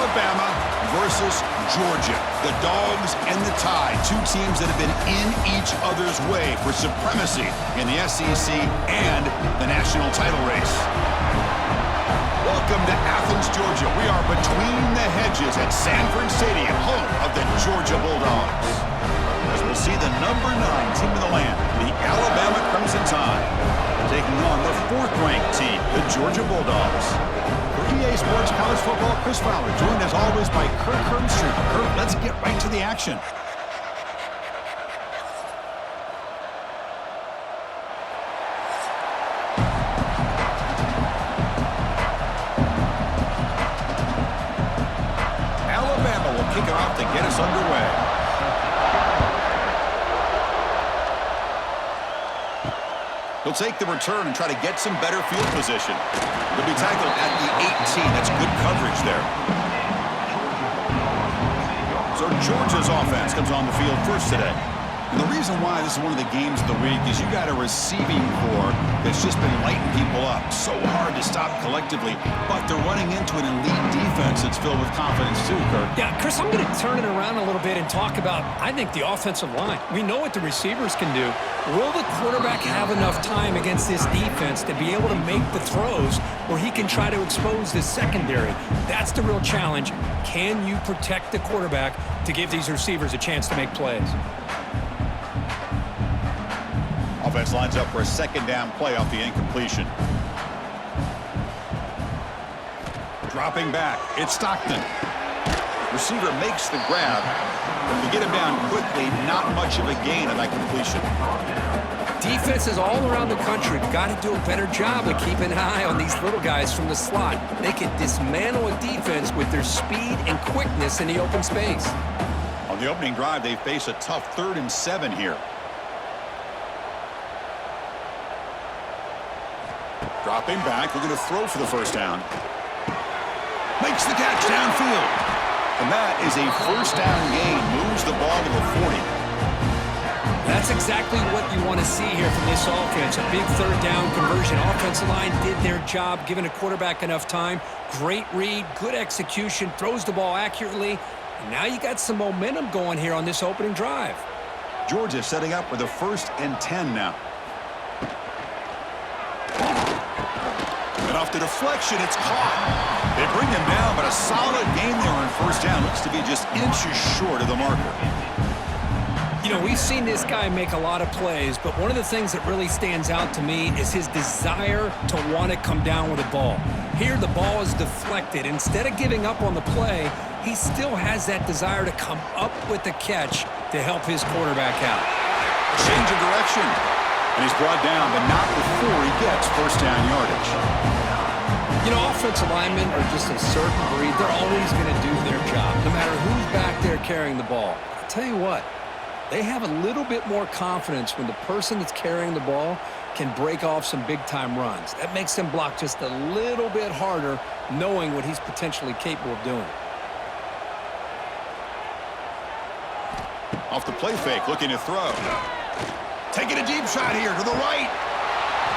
Alabama versus Georgia. The Dogs and the Tide, two teams that have been in each other's way for supremacy in the SEC and the national title race. Welcome to Athens, Georgia. We are between the hedges at Sanford Stadium, home of the Georgia Bulldogs. As we'll see the number 9 team in the land, the Alabama Crimson Tide, taking on the 4th-ranked team, the Georgia Bulldogs. For EA Sports College Football, Chris Fowler, joined as always by Kirk Herbstreit. Kirk, let's get right to the action. Alabama will kick it off to get us underway. He'll take the return and try to get some better field position. He'll be tackled at the 18. That's good coverage there. So Georgia's offense comes on the field first today. And the reason why this is one of the games of the week is you got a receiving corps that's just been lighting people up. So hard to stop collectively, but they're running into an elite defense that's filled with confidence too, Kirk. Yeah, Chris, I'm going to turn it around a little bit and talk about, I think, the offensive line. We know what the receivers can do. Will the quarterback have enough time against this defense to be able to make the throws where he can try to expose the secondary? That's the real challenge. Can you protect the quarterback to give these receivers a chance to make plays? Offense lines up for a 2nd down play off the incompletion. Dropping back, it's Stockton. Receiver makes the grab. But to get him down quickly, not much of a gain on that completion. Defenses all around the country have got to do a better job of keeping an eye on these little guys from the slot. They can dismantle a defense with their speed and quickness in the open space. On the opening drive, they face a tough 3rd and 7 here. Dropping back, we're going to throw for the 1st down. Makes the catch downfield. And that is a 1st down gain. Moves the ball to the 40. That's exactly what you want to see here from this offense. A big 3rd down conversion. Offensive line did their job, giving a quarterback enough time. Great read, good execution, throws the ball accurately. And now you got some momentum going here on this opening drive. Georgia setting up with a 1st and 10 now. And off the deflection, it's caught. They bring him down, but a solid game there on 1st down. Looks to be just inches short of the marker. You know, we've seen this guy make a lot of plays, but one of the things that really stands out to me is his desire to want to come down with the ball. Here, the ball is deflected. Instead of giving up on the play, he still has that desire to come up with the catch to help his quarterback out. Change of direction. And he's brought down, but not before he gets 1st down yardage. You know, offensive linemen are just a certain breed. They're always going to do their job, no matter who's back there carrying the ball. I'll tell you what, they have a little bit more confidence when the person that's carrying the ball can break off some big-time runs. That makes them block just a little bit harder, knowing what he's potentially capable of doing. Off the play fake, looking to throw. Taking a deep shot here to the right.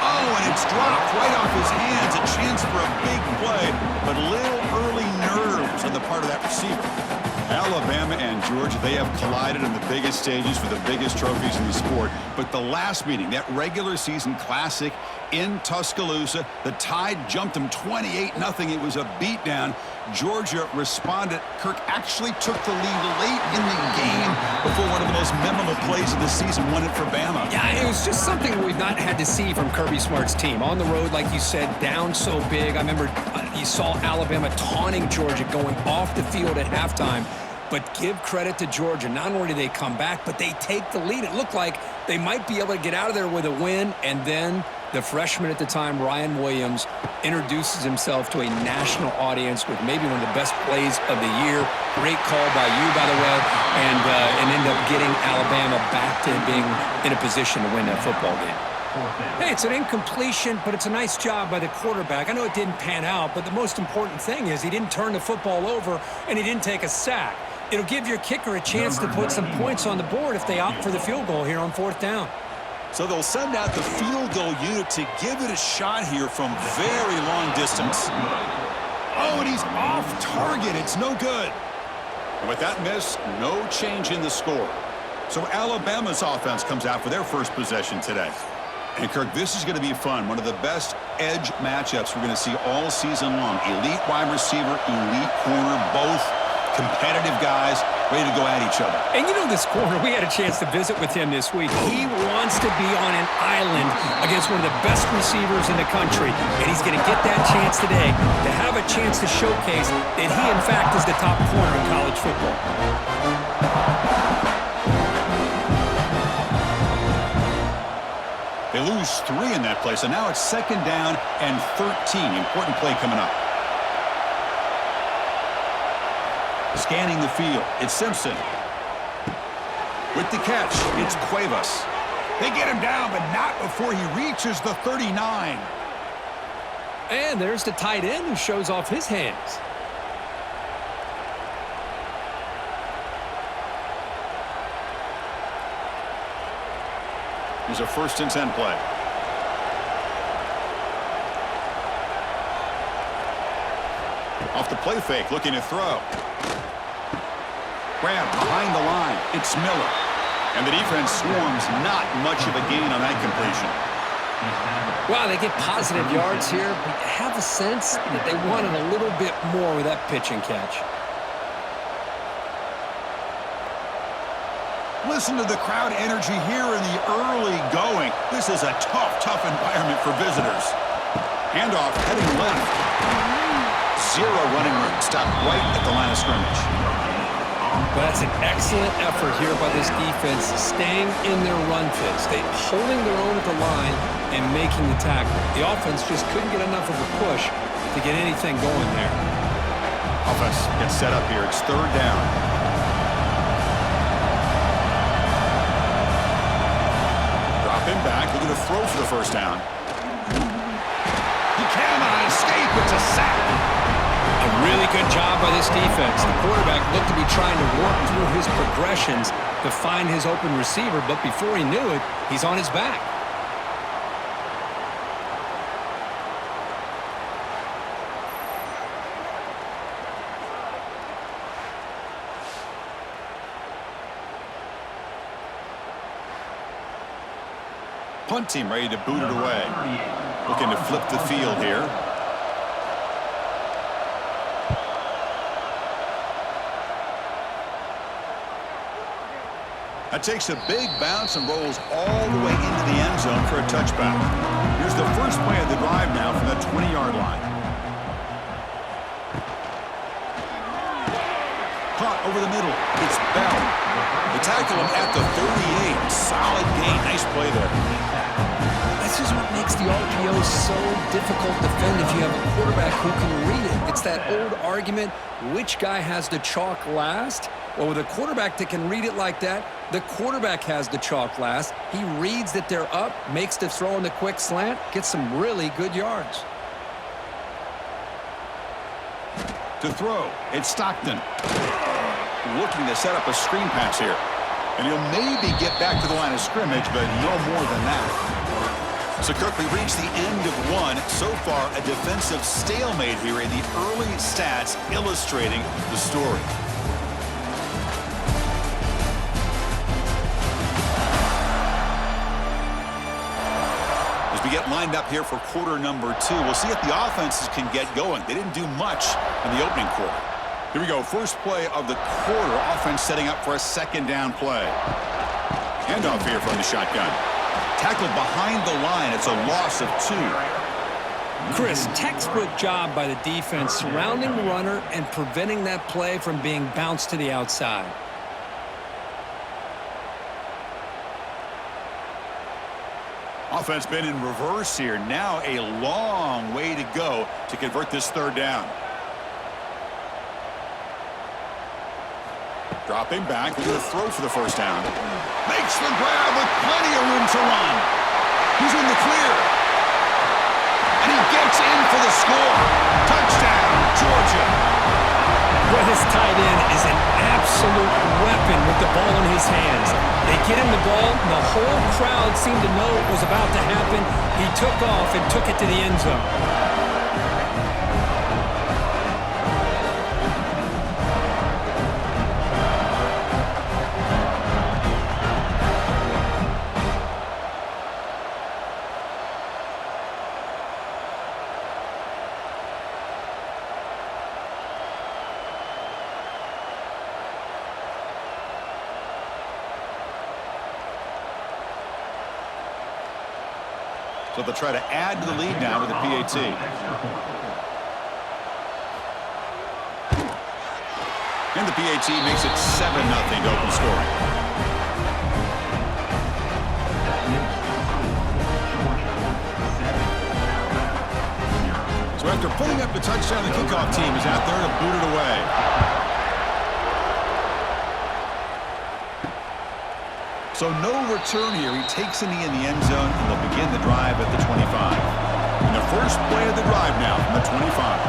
Oh, and it's dropped right off his hands. A chance for a big play, but little early nerves on the part of that receiver. Alabama and Georgia, they have collided on the biggest stages for the biggest trophies in the sport. But the last meeting, that regular season classic in Tuscaloosa, the Tide jumped them 28-0. It was a beatdown. Georgia responded. Kirk actually took the lead late in the game before one of the most memorable plays of the season won it for Bama. Yeah, it was just something we've not had to see from Kirby Smart's team. On the road, like you said, down so big. I remember you saw Alabama taunting Georgia going off the field at halftime. But give credit to Georgia. Not only do they come back, but they take the lead. It looked like they might be able to get out of there with a win. And then the freshman at the time, Ryan Williams, introduces himself to a national audience with maybe one of the best plays of the year. Great call by you, by the way, and end up getting Alabama back to being in a position to win that football game. Hey, it's an incompletion, but it's a nice job by the quarterback. I know it didn't pan out, but the most important thing is he didn't turn the football over and he didn't take a sack. It'll give your kicker a chance to put some points on the board if they opt for the field goal here on 4th down. So they'll send out the field goal unit to give it a shot here from very long distance. Oh, and he's off target. It's no good. And with that miss, no change in the score. So Alabama's offense comes out for their first possession today. And, Kirk, this is going to be fun. One of the best edge matchups we're going to see all season long. Elite wide receiver, elite corner, both competitive guys ready to go at each other. And you know this corner, we had a chance to visit with him this week. He wants to be on an island against one of the best receivers in the country. And he's going to get that chance today to have a chance to showcase that he, in fact, is the top corner in college football. They lose 3 in that play, so now it's 2nd down and 13. Important play coming up. Scanning the field, it's Simpson. With the catch, it's Cuevas. They get him down, but not before he reaches the 39. And there's the tight end who shows off his hands. Here's a 1st and 10 play. Off the play fake, looking to throw. Grab behind the line. It's Miller. And the defense swarms, not much of a gain on that completion. Wow, they get positive yards here, but you have a sense that they wanted a little bit more with that pitch and catch. Listen to the crowd energy here in the early going. This is a tough environment for visitors. Handoff heading left. 0 running room. Stopped right at the line of scrimmage. But that's an excellent effort here by this defense, staying in their run fits. They holding their own at the line and making the tackle. The offense just couldn't get enough of a push to get anything going there. Offense gets set up here. It's 3rd down. Dropping back, looking to throw for the 1st down. He cannot escape. It's a sack. A really good job by this defense. The quarterback looked to be trying to work through his progressions to find his open receiver, but before he knew it, he's on his back. Punt team ready to boot it away. Looking to flip the field here. That takes a big bounce and rolls all the way into the end zone for a touchback. Here's the first play of the drive now from the 20-yard line. Caught over the middle. It's Bell. They tackle him at the 38. Solid gain. Nice play there. This is what makes the RPO so difficult to defend if you have a quarterback who can read it. It's that old argument, which guy has the chalk last? Well, with a quarterback that can read it like that, the quarterback has the chalk last. He reads that they're up, makes the throw in the quick slant, gets some really good yards. To throw, it's Stockton. Looking to set up a screen pass here. And he'll maybe get back to the line of scrimmage, but no more than that. So, Kirk, we reached the end of one. So far, a defensive stalemate here in the early stats illustrating the story. As we get lined up here for quarter number 2, we'll see if the offenses can get going. They didn't do much in the opening quarter. Here we go. First play of the quarter. Offense setting up for a 2nd down play. Handoff here from the shotgun. Tackled behind the line. It's a loss of 2. Chris, textbook job by the defense surrounding the runner and preventing that play from being bounced to the outside. Offense been in reverse here. Now a long way to go to convert this 3rd down. Dropping back, with a throw for the 1st down. Makes the grab with plenty of room to run. He's in the clear. And he gets in for the score. Touchdown, Georgia. Well, this tight end is an absolute weapon with the ball in his hands. They get him the ball, and the whole crowd seemed to know what was about to happen. He took off and took it to the end zone. So they'll try to add to the lead now with the PAT. And the PAT makes it 7-0 to open scoring. So after putting up the touchdown, the kickoff team is out there to boot it away. So no return here. He takes a knee in the end zone, and they'll begin the drive at the 25. And the first play of the drive now from the 25.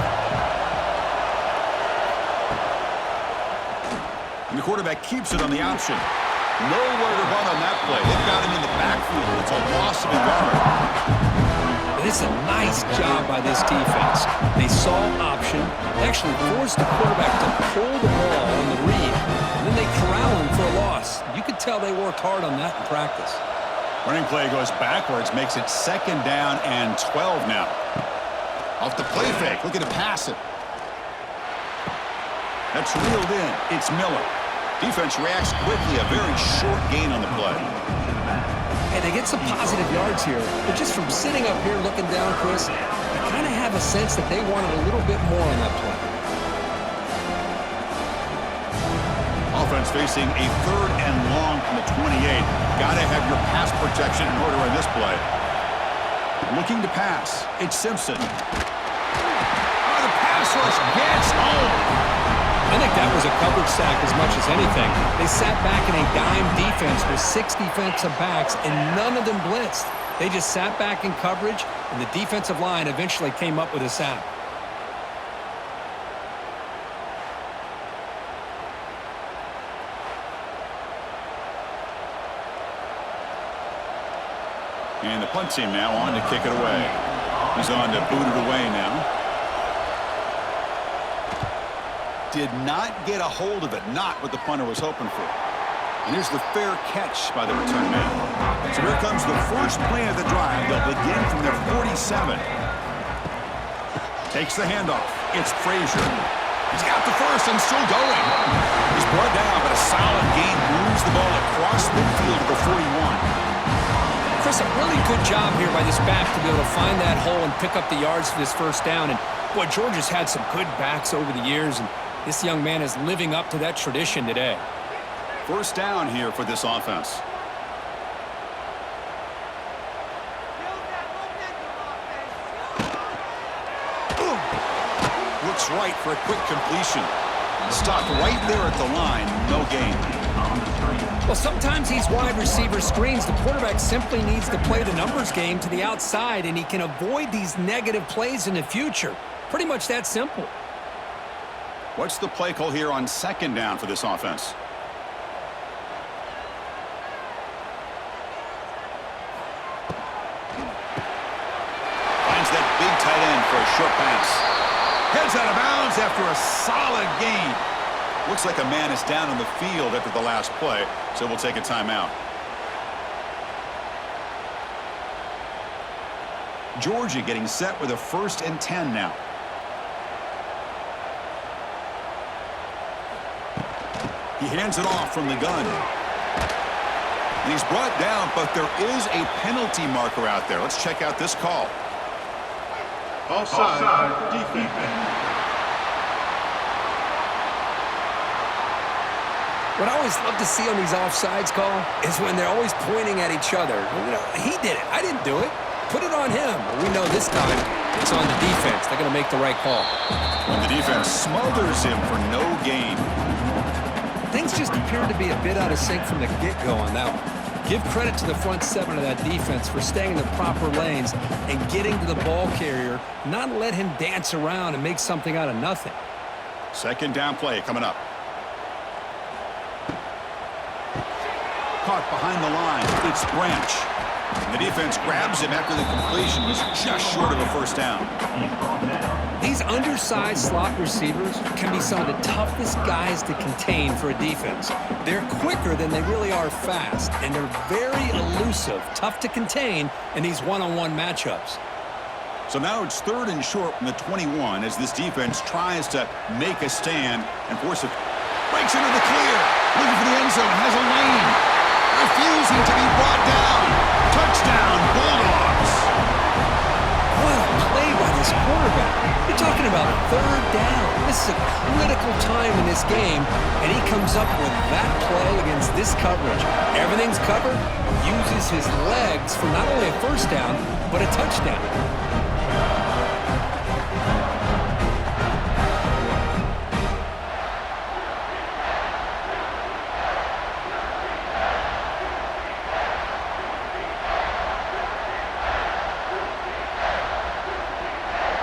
And the quarterback keeps it on the option. Nowhere to run on that play. They've got him in the backfield. It's a loss of a yard. This is a nice job by this defense. They saw option, actually forced the quarterback to pull the ball on the read, and then they corral him for a loss. You could tell they worked hard on that in practice. Running play goes backwards, makes it 2nd down and 12 now. Off the play fake, looking to pass it. That's reeled in. It's Miller. Defense reacts quickly, a very short gain on the play. Hey, they get some positive yards here, but just from sitting up here looking down, Chris, I kind of have a sense that they wanted a little bit more on that play. Offense facing a 3rd and long from the 28. Got to have your pass protection in order in this play. Looking to pass. It's Simpson. Oh, the pass rush gets home. I think that was a coverage sack as much as anything. They sat back in a dime defense with 6 defensive backs, and none of them blitzed. They just sat back in coverage, and the defensive line eventually came up with a sack. And the punt team now on to kick it away. He's on to boot it away now. Did not get a hold of it, not what the punter was hoping for. And here's the fair catch by the return man. So here comes the first play of the drive. They'll begin from their 47. Takes the handoff. It's Frazier. He's got the first and still going. He's brought down, but a solid gain moves the ball across midfield to the 41. Chris, a really good job here by this back to be able to find that hole and pick up the yards for this first down. And, boy, Georgia's had some good backs over the years, and this young man is living up to that tradition today. First down here for this offense. Looks right for a quick completion. Stopped right there at the line. No gain. Well, sometimes these wide receiver screens, the quarterback simply needs to play the numbers game to the outside, and he can avoid these negative plays in the future. Pretty much that simple. What's the play call here on 2nd down for this offense? Finds that big tight end for a short pass. Heads out of bounds after a solid gain. Looks like a man is down on the field after the last play, so we'll take a timeout. Georgia getting set with a 1st and 10 now. He hands it off from the gun. And he's brought down, but there is a penalty marker out there. Let's check out this call. Offside, defense. What I always love to see on these offsides call is when they're always pointing at each other. You know, he did it. I didn't do it. Put it on him. But we know this time it's on the defense. They're going to make the right call. When the defense smothers him for no gain. Things just appeared to be a bit out of sync from the get-go on that one. Give credit to the front 7 of that defense for staying in the proper lanes and getting to the ball carrier, not let him dance around and make something out of nothing. 2nd down play coming up. Caught behind the line. It's Branch. And the defense grabs him after the completion. Was just short of a first down. These undersized slot receivers can be some of the toughest guys to contain for a defense. They're quicker than they really are fast, and they're very elusive, tough to contain in these one-on-one matchups. So now it's 3rd and short from the 21 as this defense tries to make a stand and force it. Breaks into the clear. Looking for the end zone. Has a lane. Refusing to be brought down. Touchdown, Bulldogs. quarterback. You're talking about third down. This is a critical time in this game, and he comes up with that play against this coverage. Everything's covered, uses his legs for not only a first down, but a touchdown.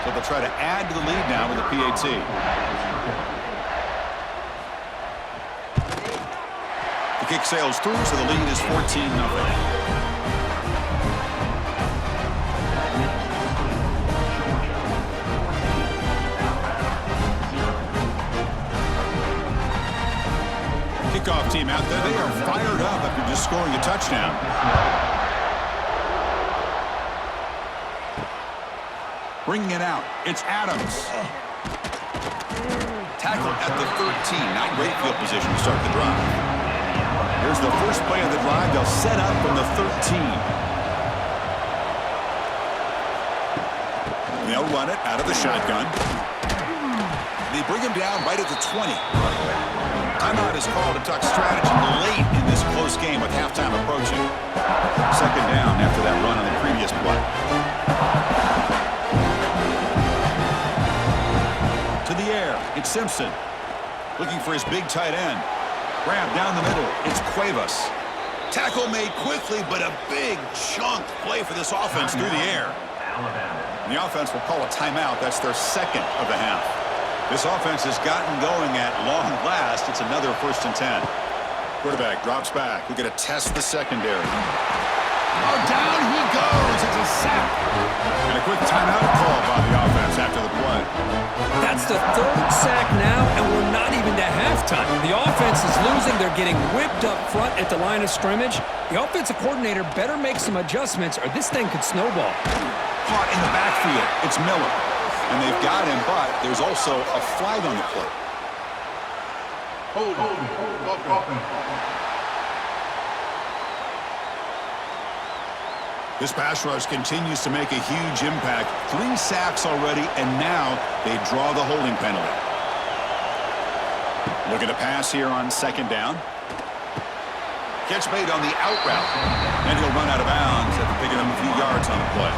So they'll try to add to the lead now with a PAT. The kick sails through, so the lead is 14-0. Kickoff team out there. They are fired up after just scoring a touchdown. Bringing it out, it's Adams. Tackle at the 13. Not great field position to start the drive. Here's the first play of the drive. They'll set up from the 13. They'll run it out of the shotgun. They bring him down right at the 20. Timeout is called to talk strategy late in this close game with halftime approaching. Second down after that run on the previous play. To the air, it's Simpson. Looking for his big tight end. Grab down the middle, it's Cuevas. Tackle made quickly, but a big chunk play for this offense through the air. And the offense will call a timeout. That's their second of the half. This offense has gotten going at long last. It's another 1st and 10. Quarterback drops back. We're going to test the secondary. Oh, down he goes. It's a sack. And a quick timeout call by the offense after the play. That's the third sack now, and we're not even to halftime. The offense is losing. They're getting whipped up front at the line of scrimmage. The offensive coordinator better make some adjustments, or this thing could snowball. Caught in the backfield. It's Miller. And they've got him, but there's also a flag on the play. This pass rush continues to make a huge impact. 3 sacks already, and now they draw the holding penalty. Look at a pass here on second down. Catch made on the out route, and he'll run out of bounds after picking him a few yards on the play.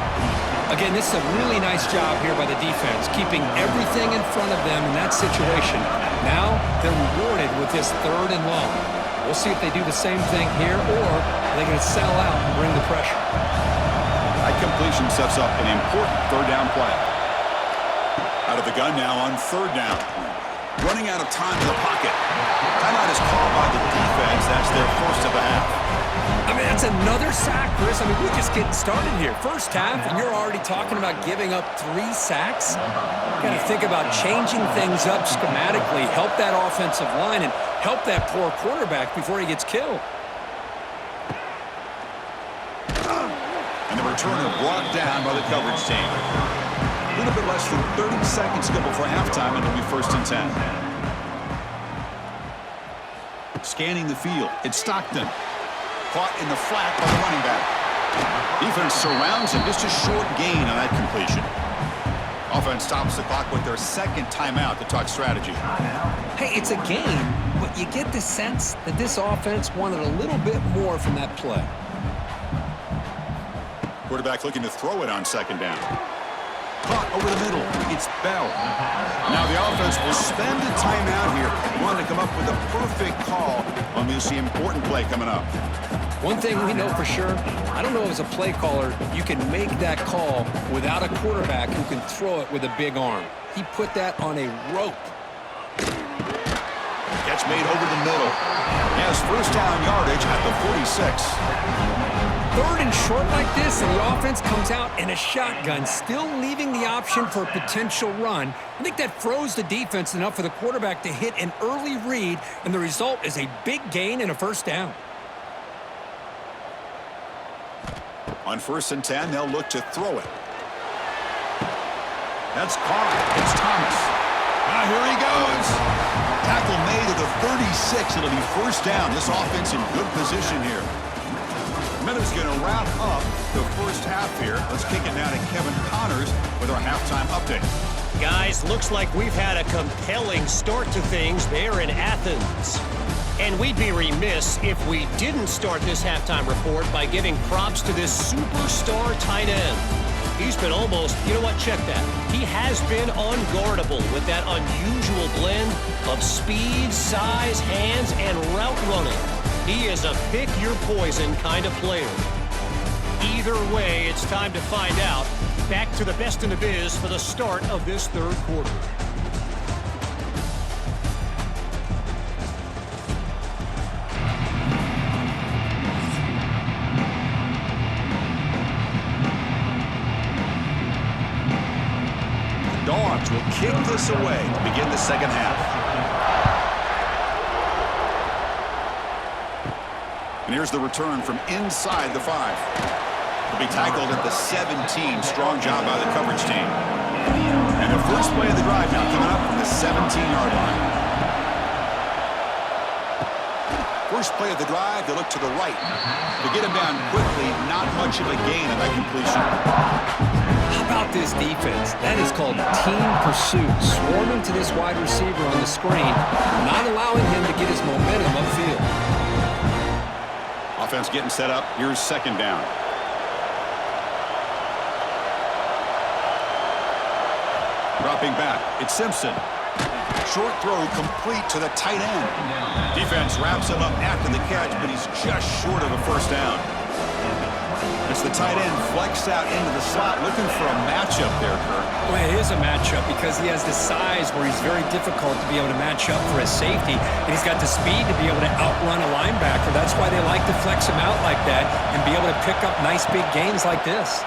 Again, this is a really nice job here by the defense, keeping everything in front of them in that situation. Now they're rewarded with this 3rd and long. We'll see if they do the same thing here, or are they going to settle out and bring the pressure. That completion sets up an important 3rd down play. Out of the gun now on 3rd down. Running out of time in the pocket. Timeout is called by the defense. That's their first of the half. I mean, that's another sack, Chris. I mean, we're just getting started here. First half, and you're already talking about giving up 3 sacks? Got to think about changing things up schematically, help that offensive line, and help that poor quarterback before he gets killed. And the returner brought down by the coverage team. A little bit less than 30 seconds to go before halftime, and it'll be 1st and 10. Scanning the field, it's Stockton. Caught in the flat by the running back. Defense surrounds him. Just a short gain on that completion. Offense stops the clock with their 2nd timeout to talk strategy. Hey, it's a game, but you get the sense that this offense wanted a little bit more from that play. Quarterback looking to throw it on 2nd down. Caught over the middle. It's Bell. Now the offense will spend a timeout here. Want to come up with a perfect call on this important play coming up. One thing we know for sure, I don't know as a play caller, you can make that call without a quarterback who can throw it with a big arm. He put that on a rope. Catch made over the middle. He has 1st down yardage at the 46. 3rd and short like this, and the offense comes out in a shotgun, still leaving the option for a potential run. I think that froze the defense enough for the quarterback to hit an early read, and the result is a big gain and a 1st down. On 1st and 10, they'll look to throw it. That's caught. It's Thomas. Here he goes. Tackle made at the 36. It'll be 1st down. This offense in good position here. Minutes going to wrap up the first half here. Let's kick it now to Kevin Connors with our halftime update. Guys, looks like we've had a compelling start to things there in Athens. And we'd be remiss if we didn't start this halftime report by giving props to this superstar tight end. He's been almost, you know what, check that. He has been unguardable with that unusual blend of speed, size, hands, and route running. He is a pick-your-poison kind of player. Either way, it's time to find out. Back to the best in the biz for the start of this third quarter. The Dogs will kick this away to begin the second half. And here's the return from inside the 5. Will be tackled at the 17. Strong job by the coverage team. And the first play of the drive now coming up from the 17-yard line. First play of the drive, they look to the right. To get him down quickly, not much of a gain on that completion. How about this defense? That is called team pursuit. Swarming to this wide receiver on the screen, not allowing him to get his momentum upfield. Offense getting set up. Here's second down. Dropping back, it's Simpson. Short throw complete to the tight end. Defense wraps him up after the catch, but he's just short of a first down. It's the tight end flexed out into the slot, looking for a matchup there, Kurt. Well, it is a matchup because he has the size where he's very difficult to be able to match up for his safety, and he's got the speed to be able to outrun a linebacker. That's why they like to flex him out like that and be able to pick up nice big gains like this.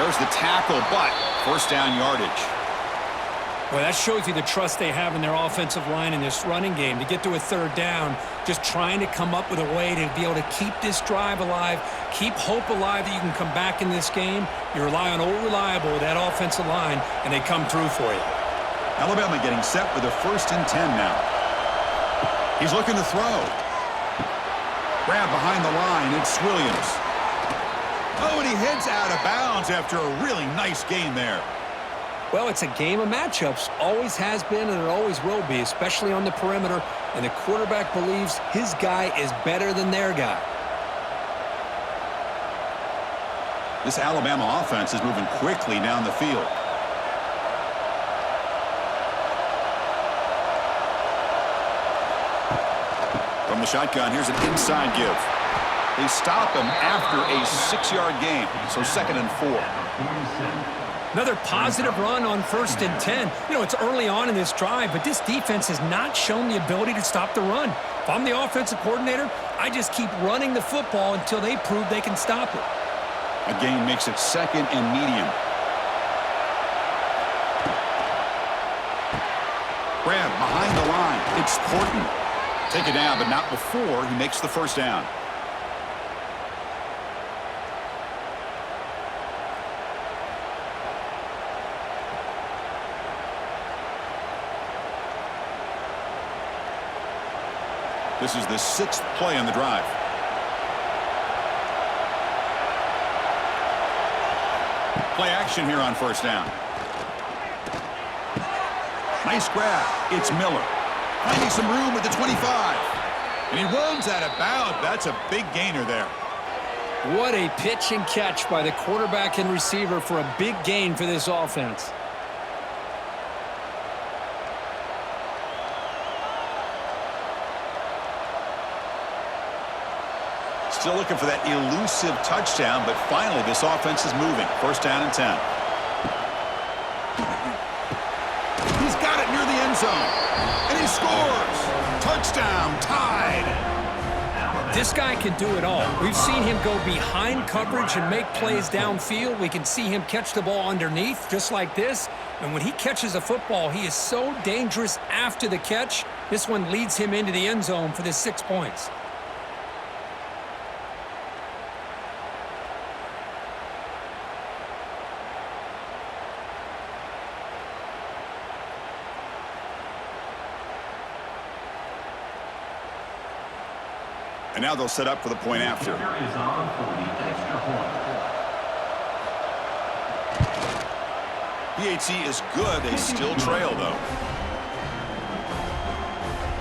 There's the tackle, but first down yardage. Well, that shows you the trust they have in their offensive line in this running game. To get to a third down, just trying to come up with a way to be able to keep this drive alive, keep hope alive that you can come back in this game. You rely on old reliable with that offensive line, and they come through for you. Alabama getting set with a 1st and 10 now. He's looking to throw. Grab behind the line, it's Williams. Oh, and he heads out of bounds after a really nice gain there. Well, it's a game of matchups. Always has been and it always will be, especially on the perimeter. And the quarterback believes his guy is better than their guy. This Alabama offense is moving quickly down the field. From the shotgun, here's an inside give. They stop him after a 6-yard gain, so 2nd and 4. Another positive run on 1st and 10. You know, it's early on in this drive, but this defense has not shown the ability to stop the run. If I'm the offensive coordinator, I just keep running the football until they prove they can stop it. A gain makes it 2nd and medium. Grab behind the line. It's Horton. Take it down, but not before he makes the first down. This is the 6th play on the drive. Play action here on first down. Nice grab. It's Miller. Finding some room at the 25. And he runs out of bounds. That's a big gainer there. What a pitch and catch by the quarterback and receiver for a big gain for this offense. Still looking for that elusive touchdown, but finally this offense is moving. 1st down and 10. He's got it near the end zone. And he scores. Touchdown, tied. This guy can do it all. We've seen him go behind coverage and make plays downfield. We can see him catch the ball underneath, just like this. And when he catches a football, he is so dangerous after the catch. This one leads him into the end zone for the 6 points. And now they'll set up for the point after. Is on for the extra point. PHC is good. They still trail, though.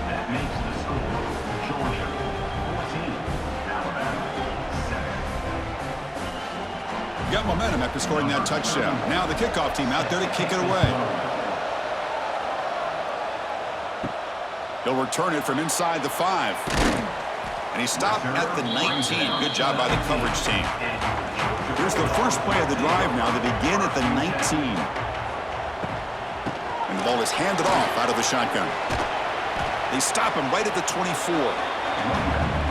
That makes the score Georgia 14, Alabama 7. Got momentum after scoring that touchdown. Now the kickoff team out there to kick it away. He'll return it from inside the 5. And he stopped at the 19. Good job by the coverage team. Here's the first play of the drive now. They begin at the 19. And the ball is handed off out of the shotgun. They stop him right at the 24.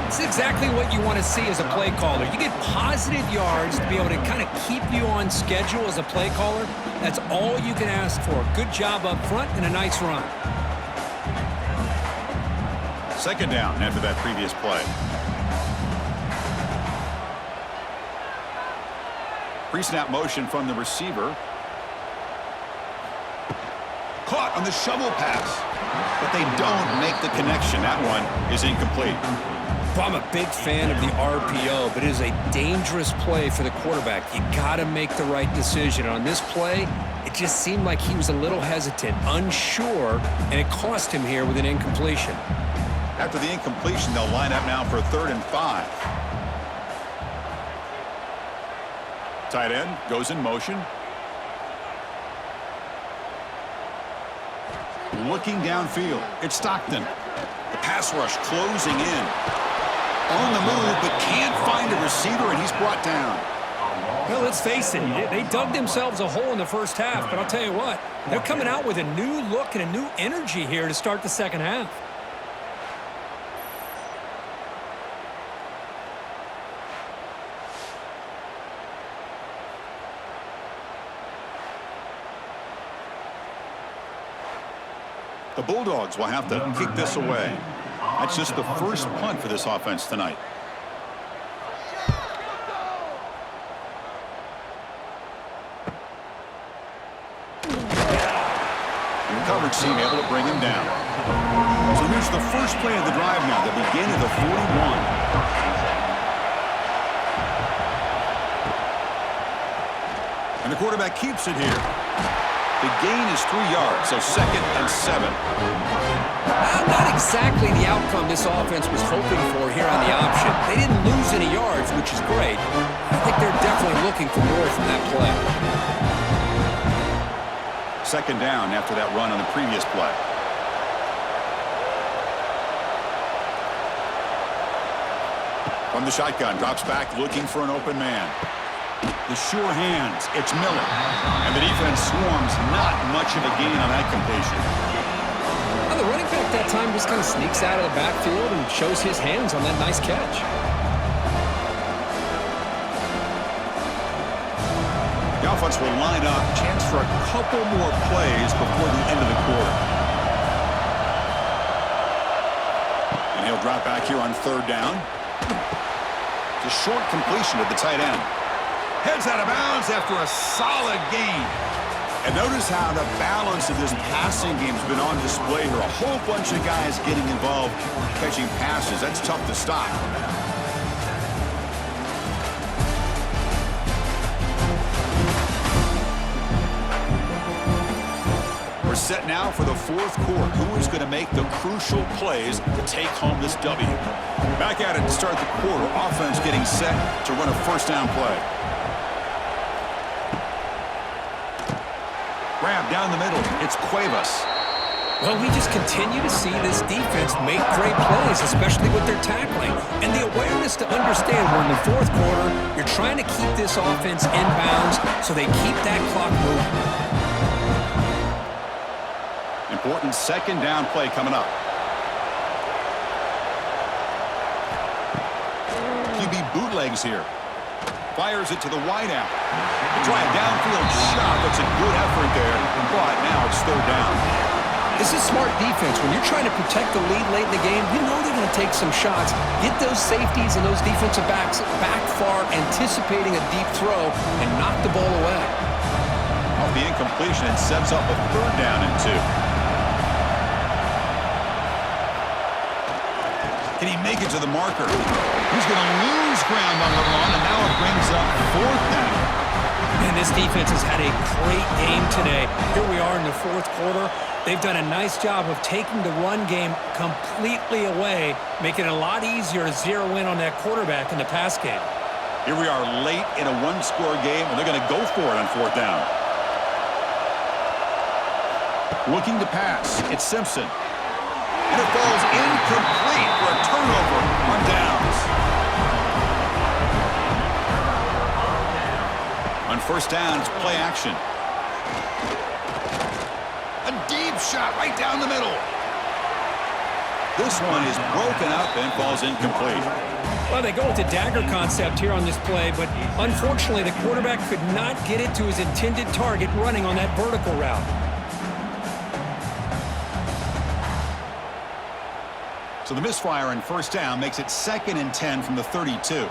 It's exactly what you want to see as a play caller. You get positive yards to be able to kind of keep you on schedule as a play caller. That's all you can ask for. Good job up front and a nice run. Second down after that previous play. Pre-snap motion from the receiver. Caught on the shovel pass. But they don't make the connection. That one is incomplete. Well, I'm a big fan of the RPO, but it is a dangerous play for the quarterback. You got to make the right decision. On this play, it just seemed like he was a little hesitant, unsure, and it cost him here with an incompletion. After the incompletion, they'll line up now for a 3rd and 5. Tight end goes in motion. Looking downfield. It's Stockton. The pass rush closing in. On the move, but can't find a receiver, and he's brought down. Well, let's face it, they dug themselves a hole in the first half, but I'll tell you what, they're coming out with a new look and a new energy here to start the second half. The Bulldogs will have to kick this away. That's just the first punt for this offense tonight. And the coverage team able to bring him down. So here's the first play of the drive now. They begin at the 41. And the quarterback keeps it here. The gain is 3 yards, so 2nd and 7. Not exactly the outcome this offense was hoping for here on the option. They didn't lose any yards, which is great. I think they're definitely looking for more from that play. 2nd down after that run on the previous play. From the shotgun, drops back looking for an open man. The sure hands, it's Miller. And the defense swarms, not much of a gain on that completion. Well, the running back that time just kind of sneaks out of the backfield and shows his hands on that nice catch. The offense will line up, chance for a couple more plays before the end of the quarter. And he'll drop back here on 3rd down. It's a short completion to the tight end. Heads out of bounds after a solid gain. And notice how the balance of this passing game has been on display here. A whole bunch of guys getting involved catching passes. That's tough to stop. We're set now for the 4th quarter. Who is going to make the crucial plays to take home this W? Back at it to start the quarter. Offense getting set to run a 1st down play. Grab down the middle. It's Cuevas. Well, we just continue to see this defense make great plays, especially with their tackling. And the awareness to understand we're in the 4th quarter, you're trying to keep this offense in bounds so they keep that clock moving. Important 2nd down play coming up. QB bootlegs here. Fires it to the wideout. Try a downfield shot. That's a good effort there. But now it's 3rd down. This is smart defense. When you're trying to protect the lead late in the game, you know they're going to take some shots. Get those safeties and those defensive backs back far, anticipating a deep throw, and knock the ball away. Off the incompletion, it sets up a 3rd down and 2. Can he make it to the marker? He's going to lose ground on the run, and now it brings up 4th down. Man, this defense has had a great game today. Here we are in the 4th quarter. They've done a nice job of taking the run game completely away, making it a lot easier to zero in on that quarterback in the pass game. Here we are late in a one-score game, and they're going to go for it on 4th down. Looking to pass. It's Simpson. And it falls incomplete for a turnover on downs. On 1st down, it's play action. A deep shot right down the middle. This one is broken up and falls incomplete. Well, they go with the dagger concept here on this play, but unfortunately the quarterback could not get it to his intended target running on that vertical route. So the misfire on 1st down makes it 2nd and 10 from the 32.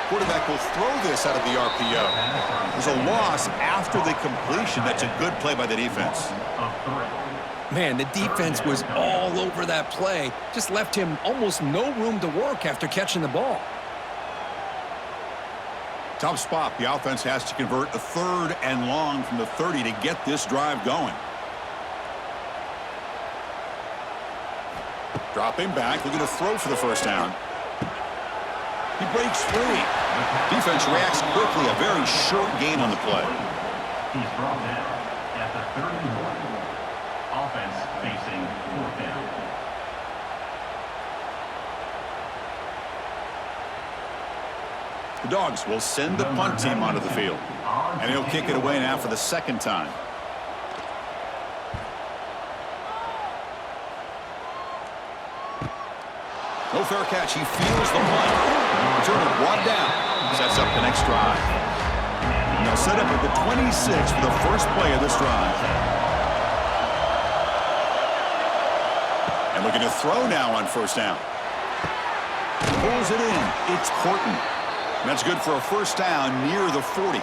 Quarterback will throw this out of the RPO. There's a loss after the completion. That's a good play by the defense. Man, the defense was all over that play. Just left him almost no room to work after catching the ball. Tough spot. The offense has to convert a 3rd and long from the 30 to get this drive going. Dropping back, looking to throw for the 1st down. He breaks free. Defense reacts quickly. A very short gain on the play. He's brought down at the 31. Offense facing 4th down. The Dogs will send the punt team onto the field. And he'll kick it away now for the 2nd time. No fair catch. He feels the punt. Turner brought down. Sets up the next drive. Now set up at the 26 for the first play of this drive. And looking to throw now on 1st down. Pulls it in. It's Horton. That's good for a 1st down near the 40.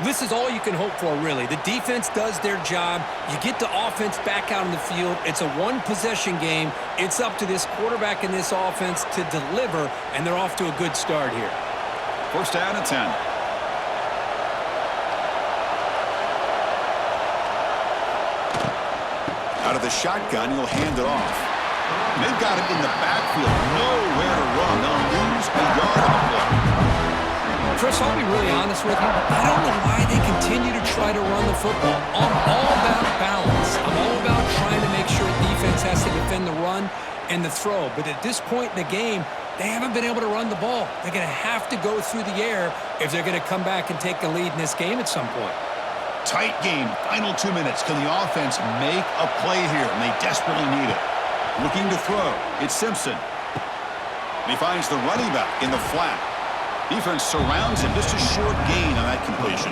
This is all you can hope for, really. The defense does their job. You get the offense back out on the field. It's a one-possession game. It's up to this quarterback and this offense to deliver, and they're off to a good start here. 1st down and 10. Out of the shotgun, he'll hand it off. And they've got it in the backfield. Nowhere to run. They'll lose a yard on the play. Chris, I'll be really honest with you. I don't know why they continue to try to run the football. I'm all about balance. I'm all about trying to make sure defense has to defend the run and the throw. But at this point in the game, they haven't been able to run the ball. They're going to have to go through the air if they're going to come back and take the lead in this game at some point. Tight game. Final 2 minutes. Can the offense make a play here? And they desperately need it. Looking to throw. It's Simpson. And he finds the running back in the flat. Defense surrounds him. Just a short gain on that completion.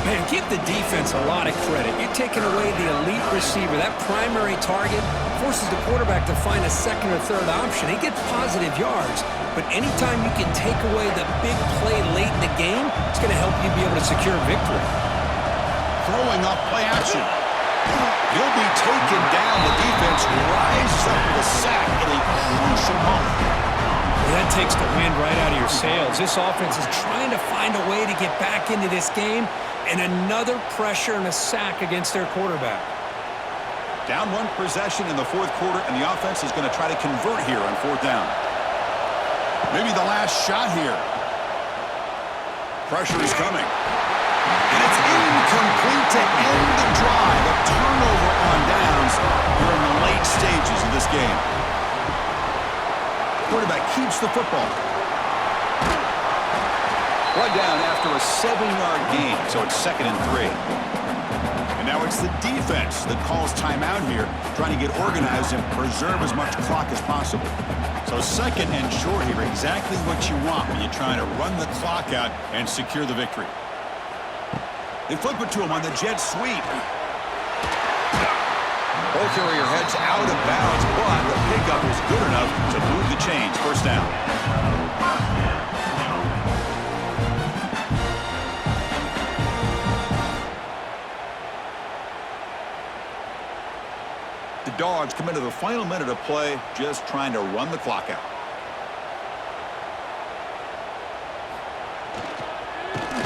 Man, give the defense a lot of credit. You're taking away the elite receiver. That primary target forces the quarterback to find a 2nd or 3rd option. He gets positive yards. But anytime you can take away the big play late in the game, it's going to help you be able to secure victory. Throwing up play action. He'll be taken down. The defense rises up with a sack at a crucial moment. That takes the wind right out of your sails. This offense is trying to find a way to get back into this game, and another pressure and a sack against their quarterback. Down 1 possession in the 4th quarter, and the offense is going to try to convert here on 4th down. Maybe the last shot here. Pressure is coming. And it's incomplete to end the drive. A turnover on downs here in the late stages of this game. Quarterback keeps the football. Brought down after a 7-yard gain, so it's 2nd and 3. And now it's the defense that calls timeout here, trying to get organized and preserve as much clock as possible. So 2nd and short here, exactly what you want when you're trying to run the clock out and secure the victory. They flip it to him on the jet sweep. Ball carrier heads out of bounds, but the pickup is good enough to move the chains. 1st down. come into the final minute of play, just trying to run the clock out.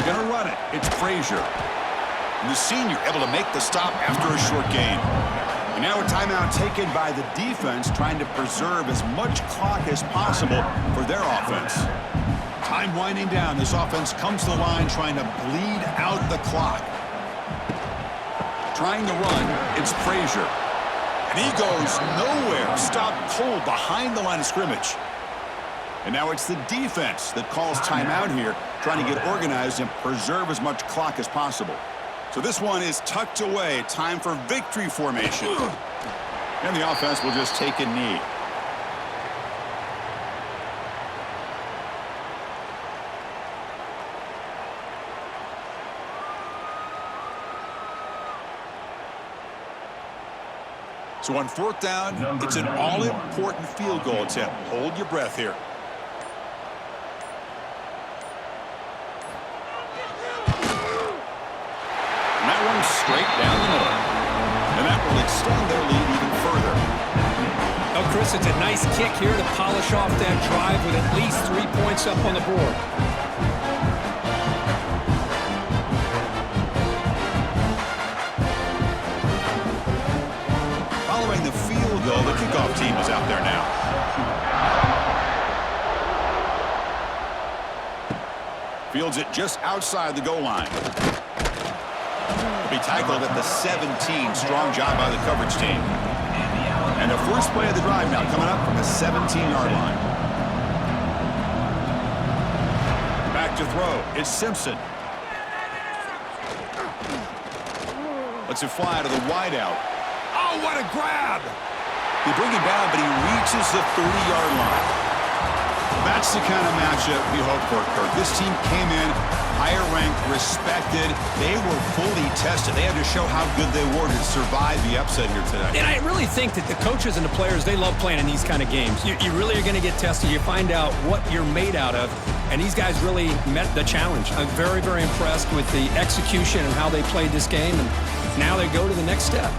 Gonna run it. It's Frazier. And the senior able to make the stop after a short gain. And now a timeout taken by the defense, trying to preserve as much clock as possible for their offense. Time winding down. This offense comes to the line trying to bleed out the clock. Trying to run, it's Frazier. And he goes nowhere. Stopped cold behind the line of scrimmage. And now it's the defense that calls timeout here, trying to get organized and preserve as much clock as possible. So this one is tucked away. Time for victory formation. And the offense will just take a knee. So on fourth down, it's an all-important field goal attempt. Hold your breath here. And that one's straight down the middle. And that will extend their lead even further. Oh, Chris, it's a nice kick here to polish off that drive with at least 3 points up on the board. Following the field goal, the kickoff team is out there now. Fields it just outside the goal line. He'll be tackled at the 17. Strong job by the coverage team. And the first play of the drive now coming up from the 17-yard line. Back to throw. It's Simpson. Lets it fly to the wideout. Oh, what a grab! They bring him down, but he reaches the 30-yard line. That's the kind of matchup we hope for, Kirk. This team came in higher ranked, respected. They were fully tested. They had to show how good they were to survive the upset here today. And I really think that the coaches and the players, they love playing in these kind of games. You really are going to get tested. You find out what you're made out of. And these guys really met the challenge. I'm very, very impressed with the execution and how they played this game. And now they go to the next step.